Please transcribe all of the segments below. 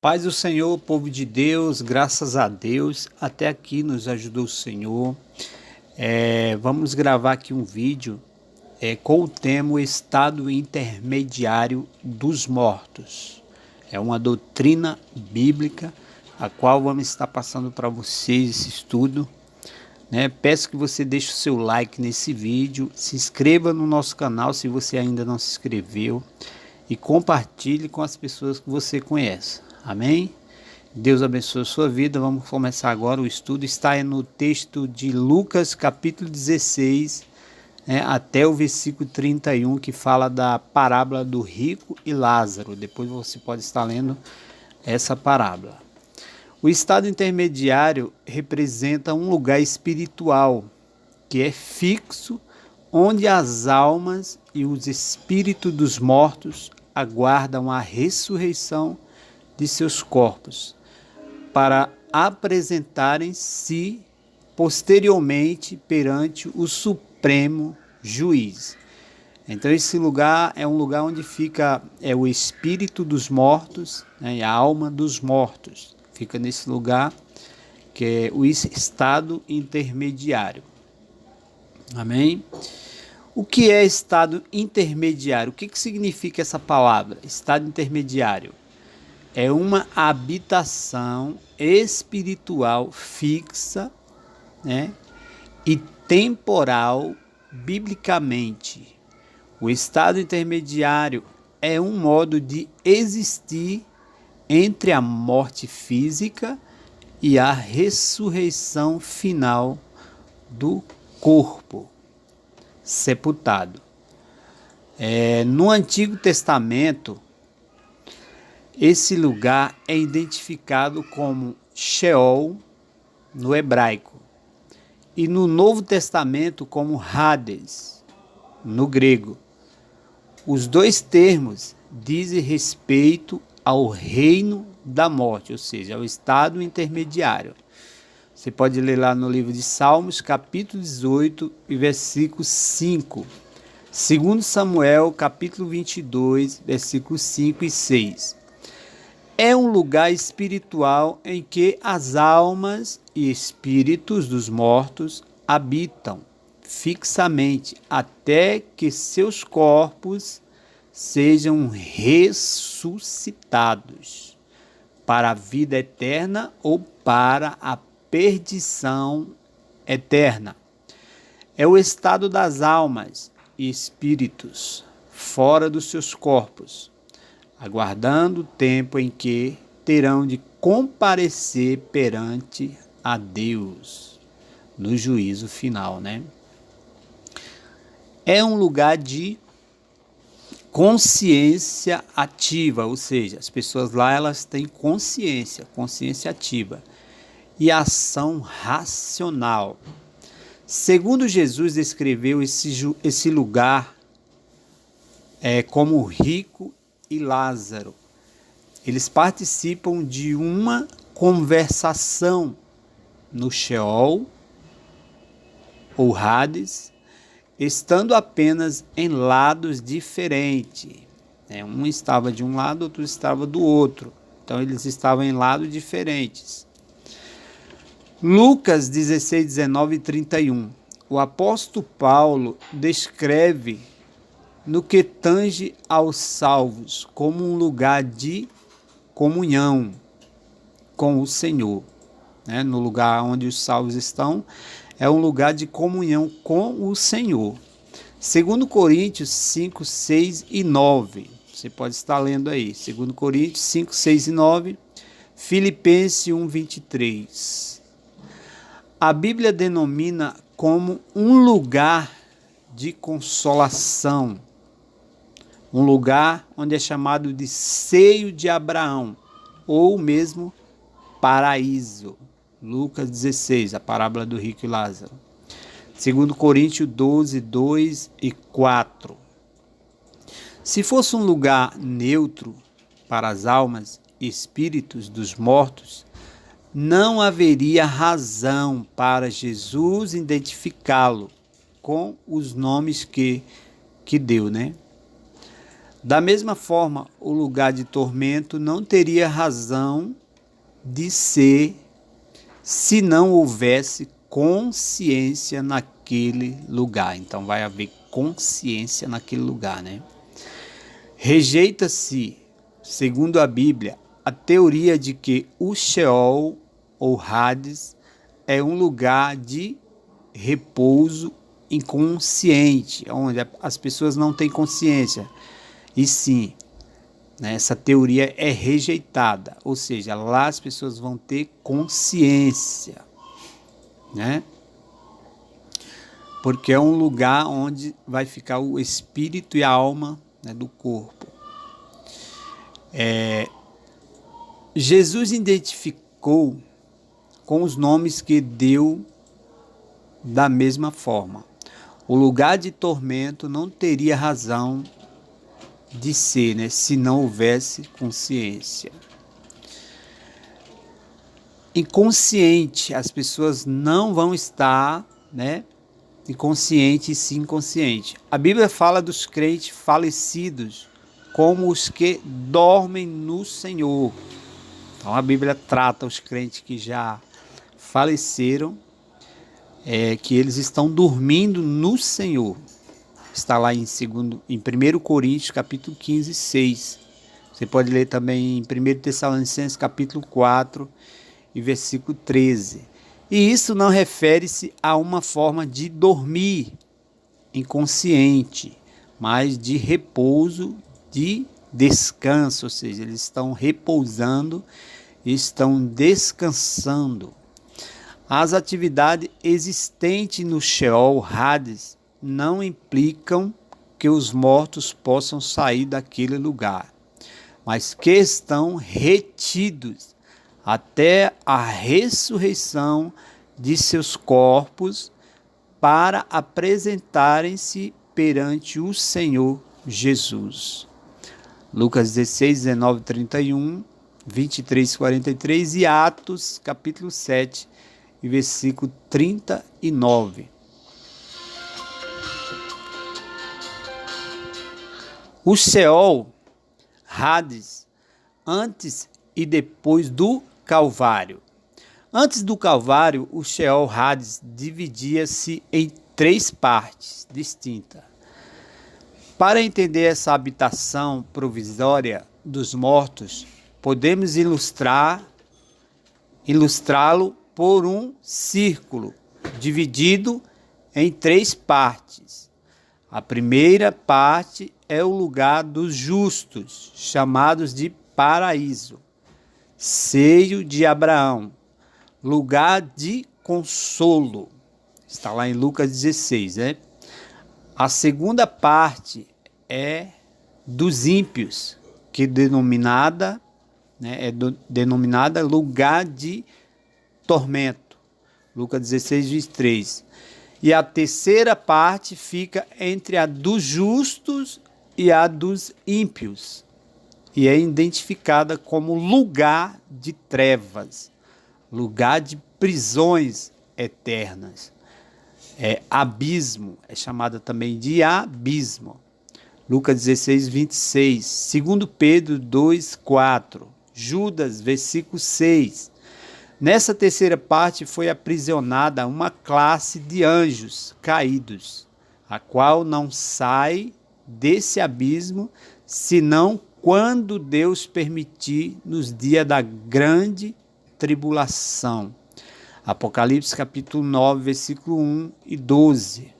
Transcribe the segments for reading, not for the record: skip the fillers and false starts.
Paz do Senhor, povo de Deus, graças a Deus, até aqui nos ajudou o Senhor. Vamos gravar aqui um vídeo com o tema o Estado Intermediário dos Mortos. É uma doutrina bíblica, a qual vamos estar passando para vocês esse estudo. Peço que você deixe o seu like nesse vídeo, se inscreva no nosso canal se você ainda não se inscreveu e compartilhe com as pessoas que você conhece. Amém? Deus abençoe a sua vida. Vamos começar agora o estudo. Está no texto de Lucas, capítulo 16, até o versículo 31, que fala da parábola do rico e Lázaro. Depois você pode estar lendo essa parábola. O estado intermediário representa um lugar espiritual que é fixo, onde as almas e os espíritos dos mortos aguardam a ressurreição de seus corpos, para apresentarem-se posteriormente perante o Supremo Juiz. Então esse lugar é um lugar onde fica o espírito dos mortos, e a alma dos mortos. Fica nesse lugar que é o estado intermediário. Amém? O que é estado intermediário? O que significa essa palavra? Estado intermediário é uma habitação espiritual fixa, e temporal biblicamente. O estado intermediário é um modo de existir entre a morte física e a ressurreição final do corpo sepultado. No Antigo Testamento, esse lugar é identificado como Sheol, no hebraico, e no Novo Testamento como Hades, no grego. Os dois termos dizem respeito ao reino da morte, ou seja, ao estado intermediário. Você pode ler lá no livro de Salmos, capítulo 18, e versículo 5. 2 Samuel, capítulo 22, versículos 5 e 6. É um lugar espiritual em que as almas e espíritos dos mortos habitam fixamente até que seus corpos sejam ressuscitados para a vida eterna ou para a perdição eterna. É o estado das almas e espíritos fora dos seus corpos, aguardando o tempo em que terão de comparecer perante a Deus no juízo final, É um lugar de consciência ativa, ou seja, as pessoas lá elas têm consciência ativa e ação racional. Segundo Jesus descreveu esse lugar como rico e Lázaro. Eles participam de uma conversação no Sheol ou Hades, estando apenas em lados diferentes. Um estava de um lado, outro estava do outro. Então eles estavam em lados diferentes. Lucas 16, 19 e 31. O apóstolo Paulo descreve no que tange aos salvos como um lugar de comunhão com o Senhor. No lugar onde os salvos estão, é um lugar de comunhão com o Senhor. 2 Coríntios 5, 6 e 9. Você pode estar lendo aí. 2 Coríntios 5, 6 e 9. Filipenses 1, 23. A Bíblia denomina como um lugar de consolação. Um lugar onde é chamado de seio de Abraão, ou mesmo paraíso. Lucas 16, a parábola do rico e Lázaro. 2 Coríntios 12, 2 e 4. Se fosse um lugar neutro para as almas e espíritos dos mortos, não haveria razão para Jesus identificá-lo com os nomes que deu, Da mesma forma, o lugar de tormento não teria razão de ser se não houvesse consciência naquele lugar. Então vai haver consciência naquele lugar, né? Rejeita-se, segundo a Bíblia, a teoria de que o Sheol ou Hades é um lugar de repouso inconsciente, onde as pessoas não têm consciência. E sim, né, essa teoria é rejeitada, ou seja, lá as pessoas vão ter consciência, né? Porque é um lugar onde vai ficar o espírito e a alma, né, do corpo. Jesus identificou com os nomes que deu da mesma forma. O lugar de tormento não teria razão de ser, né, se não houvesse consciência. Inconsciente, as pessoas não vão estar, né, inconsciente e sim inconsciente. A Bíblia fala dos crentes falecidos como os que dormem no Senhor. Então a Bíblia trata os crentes que já faleceram, que eles estão dormindo no Senhor. Está lá em 1 Coríntios, capítulo 15, 6. Você pode ler também em 1 Tessalonicenses, capítulo 4, e versículo 13. E isso não refere-se a uma forma de dormir inconsciente, mas de repouso, de descanso, ou seja, eles estão repousando, estão descansando. As atividades existentes no Sheol, Hades, não implicam que os mortos possam sair daquele lugar, mas que estão retidos até a ressurreição de seus corpos para apresentarem-se perante o Senhor Jesus. Lucas 16, 19, 31, 23, 43 e Atos capítulo 7, versículo 39. O Sheol, Hades, antes e depois do Calvário. Antes do Calvário, o Sheol Hades dividia-se em 3 partes distintas. Para entender essa habitação provisória dos mortos, podemos ilustrá-lo por um círculo dividido em 3 partes. A primeira parte é o lugar dos justos, chamados de paraíso, seio de Abraão, lugar de consolo. Está lá em Lucas 16, né? A segunda parte é dos ímpios, que denominada lugar de tormento. Lucas 16, 23. E a terceira parte fica entre a dos justos e a dos ímpios, e é identificada como lugar de trevas, lugar de prisões eternas. Abismo, é chamada também de abismo. Lucas 16, 26. 2 Pedro 2, 4. Judas, versículo 6. Nessa terceira parte foi aprisionada uma classe de anjos caídos, a qual não sai desse abismo, senão quando Deus permitir nos dias da grande tribulação. Apocalipse capítulo 9, versículo 1 e 12.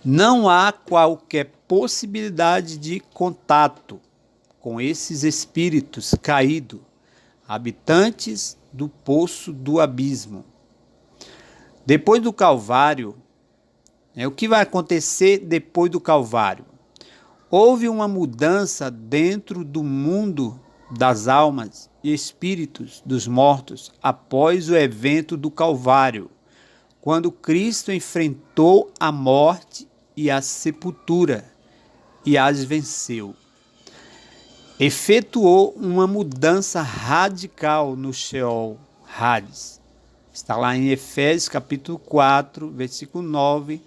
Não há qualquer possibilidade de contato com esses espíritos caídos, habitantes do poço do abismo. Depois do Calvário, o que vai acontecer depois do Calvário? Houve uma mudança dentro do mundo das almas e espíritos dos mortos após o evento do Calvário, quando Cristo enfrentou a morte e a sepultura e as venceu. Efetuou uma mudança radical no Sheol, Hades. Está lá em Efésios capítulo 4, versículo 9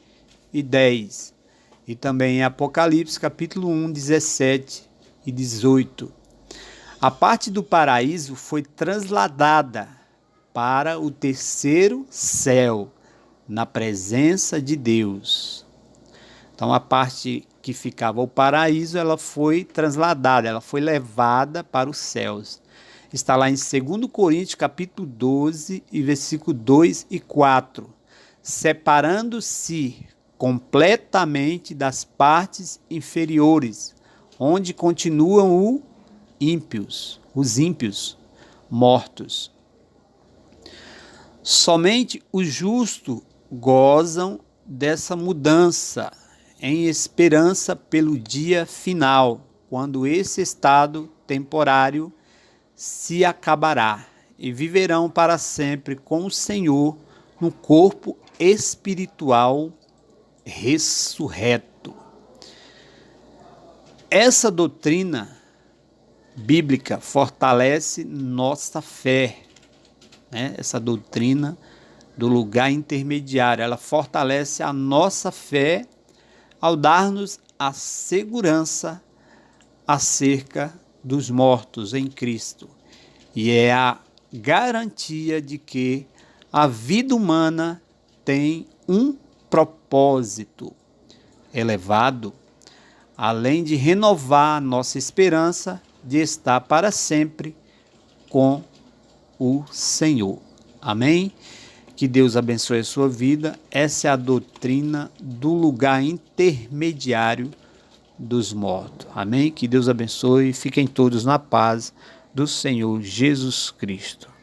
e 10. e também em Apocalipse capítulo 1, 17 e 18. A parte do paraíso foi trasladada para o terceiro céu, na presença de Deus. Então a parte que ficava o paraíso, ela foi trasladada, ela foi levada para os céus. Está lá em 2 Coríntios capítulo 12 e versículo 2 e 4. Separando-se completamente das partes inferiores, onde continuam os ímpios mortos. Somente os justos gozam dessa mudança, em esperança pelo dia final, quando esse estado temporário se acabará, e viverão para sempre com o Senhor no corpo espiritual ressurreto. Essa doutrina bíblica fortalece nossa fé, né? Essa doutrina do lugar intermediário, ela fortalece a nossa fé ao dar-nos a segurança acerca dos mortos em Cristo. E é a garantia de que a vida humana tem um propósito elevado, além de renovar a nossa esperança de estar para sempre com o Senhor. Amém? Que Deus abençoe a sua vida. Essa é a doutrina do lugar intermediário dos mortos. Amém? Que Deus abençoe. Fiquem todos na paz do Senhor Jesus Cristo.